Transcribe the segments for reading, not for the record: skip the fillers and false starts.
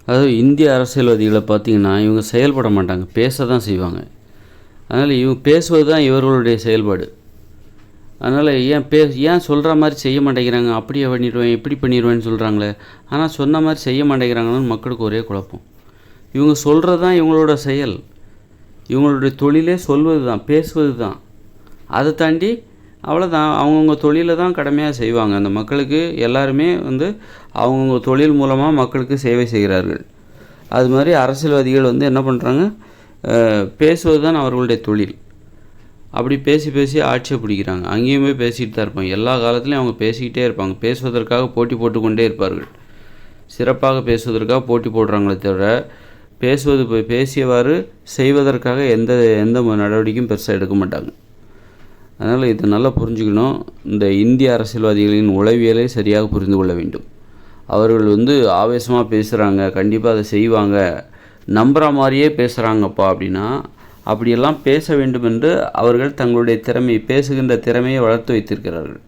அதாவது இந்திய அரசியல்வாதிகளை பார்த்திங்கன்னா, இவங்க செயல்பட மாட்டாங்க, பேச தான் செய்வாங்க. அதனால் இவங்க பேசுவது தான் இவர்களுடைய செயல்பாடு. அதனால் ஏன் சொல்கிற மாதிரி செய்ய மாட்டேங்கிறாங்க, அப்படியே பண்ணிடுவேன் இப்படி பண்ணிடுவேன்னு சொல்கிறாங்களே, ஆனால் சொன்ன மாதிரி செய்ய மாட்டேங்கிறாங்கன்னு மக்களுக்கு ஒரே குழப்பம். இவங்க சொல்கிறது தான் இவங்களோட செயல், இவங்களுடைய தொழிலே சொல்வது தான், பேசுவது தான். அதை தாண்டி அவ்வளோதான், அவங்கவுங்க தொழிலை தான் கடமையாக செய்வாங்க. அந்த மக்களுக்கு எல்லாருமே அவங்கவுங்க தொழில் மூலமாக மக்களுக்கு சேவை செய்கிறார்கள். அது மாதிரி அரசியல்வாதிகள் என்ன பண்ணுறாங்க, பேசுவது தான் அவர்களுடைய தொழில். அப்படி பேசி பேசி ஆட்சியை பிடிக்கிறாங்க. அங்கேயுமே பேசிகிட்டு தான் இருப்பாங்க, எல்லா காலத்துலேயும் அவங்க பேசிக்கிட்டே இருப்பாங்க. பேசுவதற்காக போட்டி போட்டுக்கொண்டே இருப்பார்கள். சிறப்பாக பேசுவதற்காக போட்டி போடுறாங்களே தவிர பேசியவாறு செய்வதற்காக எந்த நடவடிக்கையும் பெருசாக எடுக்க மாட்டாங்க. அதனால் இதை நல்லா புரிஞ்சுக்கணும். இந்த இந்திய அரசியல்வாதிகளின் உளவியலை சரியாக புரிந்து கொள்ள வேண்டும். அவர்கள் ஆவேசமாக பேசுகிறாங்க, கண்டிப்பாக அதை செய்வாங்க, நம்புகிற மாதிரியே பேசுகிறாங்கப்பா அப்படின்னா, அப்படியெல்லாம் பேச வேண்டும் என்று அவர்கள் தங்களுடைய பேசுகின்ற திறமையை வளர்த்து வைத்திருக்கிறார்கள்.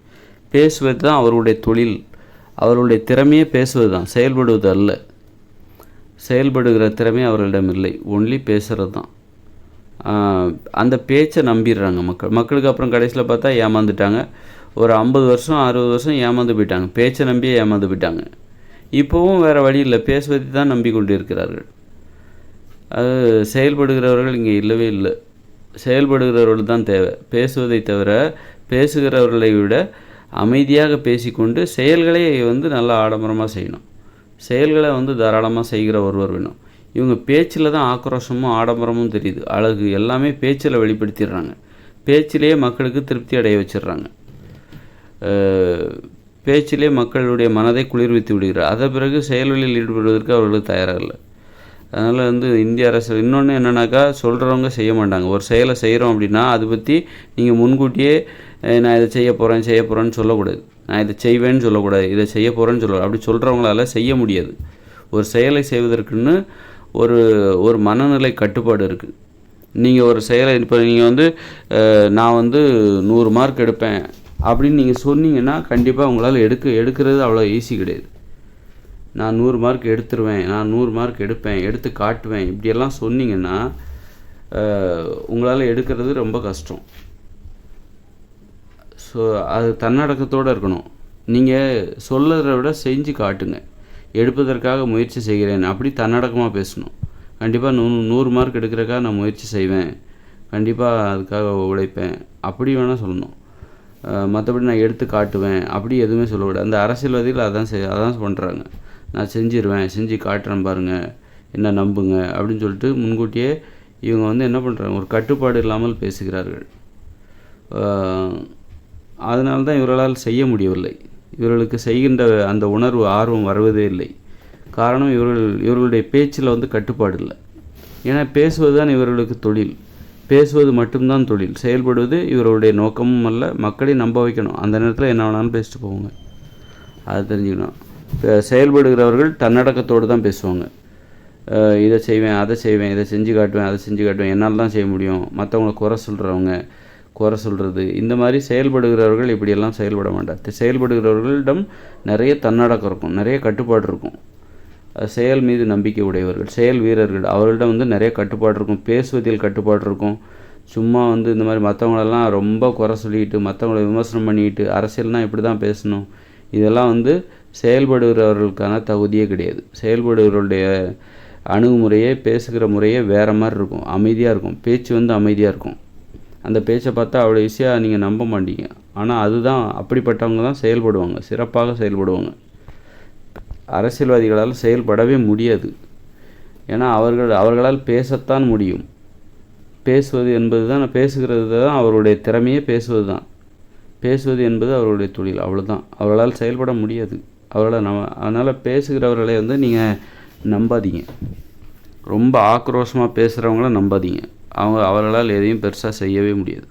பேசுவது தான் அவருடைய தொழில். அவர்களுடைய திறமையே பேசுவது தான், செயல்படுவது அல்ல. செயல்படுகிற திறமை அவர்களிடம் இல்லை, ஒன்லி பேசுகிறது தான். அந்த பேச்சை நம்பிடுறாங்க மக்களுக்கு. அப்புறம் கடைசியில் பார்த்தா ஏமாந்துட்டாங்க. ஒரு 50 வருஷம் 60 வருஷம் ஏமாந்து போயிட்டாங்க, பேச்சை நம்பியே ஏமாந்து போயிட்டாங்க. இப்போவும் வேறு வழி இல்லை, பேசுவதை தான் நம்பிக்கொண்டு இருக்கிறார்கள். அது செயல்படுகிறவர்கள் இங்கே இல்லவே இல்லை. செயல்படுகிறவர்கள் தான் தேவை. பேசுவதை தவிர பேசுகிறவர்களை விட அமைதியாக பேசிக்கொண்டு செயல்களை நல்லா ஆடம்பரமாக செய்யணும். செயல்களை தாராளமாக செய்கிற ஒருவர் வேணும். இவங்க பேச்சில் தான் ஆக்ரோஷமும் ஆடம்பரமும் தெரியுது, அழகு எல்லாமே பேச்சில் வெளிப்படுத்திடுறாங்க. பேச்சிலேயே மக்களுக்கு திருப்தி அடைய வச்சிடுறாங்க. பேச்சிலே மக்களுடைய மனதை குளிர்வித்து விடுகிறார். அதை பிறகு செயல்களில் ஈடுபடுவதற்கு அவர்களுக்கு தயாராக இல்லை. அதனால் இந்திய அரசு இன்னொன்று என்னென்னாக்கா, சொல்கிறவங்க செய்ய மாட்டாங்க. ஒரு செயலை செய்கிறோம் அப்படின்னா அதை பற்றி நீங்கள் முன்கூட்டியே நான் இதை செய்ய போகிறேன்னு சொல்லக்கூடாது, நான் இதை செய்வேன்னு சொல்லக்கூடாது, இதை செய்ய போகிறேன்னு சொல்லக்கூடாது. அப்படி சொல்கிறவங்களால செய்ய முடியாது. ஒரு செயலை செய்வதற்குன்னு ஒரு மனநிலை கட்டுப்பாடு இருக்குது. நீங்கள் ஒரு செயலை இப்போ நீங்கள் நான் 100 மார்க் எடுப்பேன் அப்படின்னு நீங்கள் சொன்னீங்கன்னா கண்டிப்பாக உங்களால் எடுக்கிறது அவ்வளோ ஈஸி கிடையாது. நான் 100 மார்க் எடுத்துருவேன், நான் 100 மார்க் எடுப்பேன், எடுத்து காட்டுவேன், இப்படியெல்லாம் சொன்னீங்கன்னா உங்களால் எடுக்கிறது ரொம்ப கஷ்டம். ஸோ அது தன்னடக்கத்தோடு இருக்கணும். நீங்கள் சொல்லுறத விட செஞ்சு காட்டுங்க. எடுப்பதற்காக முயற்சி செய்கிறேன் அப்படி தன்னடக்கமாக பேசணும். கண்டிப்பாக 100 மார்க் எடுக்கிறக்காக நான் முயற்சி செய்வேன், கண்டிப்பாக அதுக்காக உழைப்பேன், அப்படி வேணால் சொல்லணும். மற்றபடி நான் எடுத்து காட்டுவேன் அப்படி எதுவுமே சொல்லக்கூடாது. அந்த அரசியல்வாதிகள் அதான் பண்ணுறாங்க. நான் செஞ்சிருவேன், செஞ்சு காட்டுறேன் பாருங்கள், என்ன நம்புங்க அப்படின்னு சொல்லிட்டு முன்கூட்டியே இவங்க என்ன பண்ணுறாங்க, ஒரு கட்டுப்பாடு இல்லாமல் பேசுகிறார்கள். அதனால தான் இவர்களால் செய்ய முடியவில்லை. இவர்களுக்கு செய்கின்ற அந்த உணர்வு ஆர்வம் வருவதே இல்லை. காரணம் இவர்களுடைய பேச்சில் கட்டுப்பாடு இல்லை. ஏன்னா பேசுவது தான் இவர்களுக்கு தொழில். பேசுவது மட்டும்தான் தொழில், செயல்படுவது இவர்களுடைய நோக்கமும் அல்ல. மக்களை நம்ப வைக்கணும். அந்த நேரத்தில் என்ன வேணாலும் பேசிட்டு போவாங்க, அதை தெரிஞ்சுக்கணும். செயல்படுகிறவர்கள் தன்னடக்கத்தோடு தான் பேசுவாங்க. இதை செய்வேன், அதை செய்வேன், இதை செஞ்சு காட்டுவேன், அதை செஞ்சு காட்டுவேன், என்னால் தான் செய்ய முடியும், மற்றவங்களை குறை சொல்கிறது, இந்த மாதிரி செயல்படுகிறவர்கள் இப்படியெல்லாம் செயல்பட மாட்டார். செயல்படுகிறவர்களிடம் நிறைய தன்னடக்கம் இருக்கும், நிறைய கட்டுப்பாடு இருக்கும். செயல் மீது நம்பிக்கை உடையவர்கள், செயல் வீரர்கள், அவர்களிடம் நிறைய கட்டுப்பாடு இருக்கும். பேசுவதில் கட்டுப்பாடு இருக்கும். சும்மா இந்த மாதிரி மற்றவங்களெல்லாம் ரொம்ப குறை சொல்லிக்கிட்டு மற்றவங்கள விமர்சனம் பண்ணிக்கிட்டு அரசியல்னால் இப்படி தான் பேசணும், இதெல்லாம் செயல்படுகிறவர்களுக்கான தகுதியே கிடையாது. செயல்படுகிறவர்களுடைய அணுகுமுறையே பேசுகிற முறையே வேறு மாதிரி இருக்கும், அமைதியாக இருக்கும். பேச்சு அமைதியாக இருக்கும். அந்த பேச்சை பார்த்தா அவ்வளோ ஈஸியாக நீங்கள் நம்ப மாட்டீங்க. ஆனால் அதுதான், அப்படிப்பட்டவங்க தான் செயல்படுவாங்க, சிறப்பாக செயல்படுவாங்க. அரசியல்வாதிகளால் செயல்படவே முடியாது. ஏன்னா அவர்களால் பேசத்தான் முடியும். பேசுவது என்பது தான், பேசுகிறது தான் அவருடைய திறமையே, பேசுவது தான். பேசுவது என்பது அவருடைய தொழில், அவ்வளோதான். அவர்களால் செயல்பட முடியாது. அதனால் பேசுகிறவர்களை நீங்கள் நம்பாதீங்க. ரொம்ப ஆக்ரோஷமாக பேசுகிறவங்கள நம்பாதீங்க. அவர்களால் எதையும் பெருசாக செய்யவே முடியாது.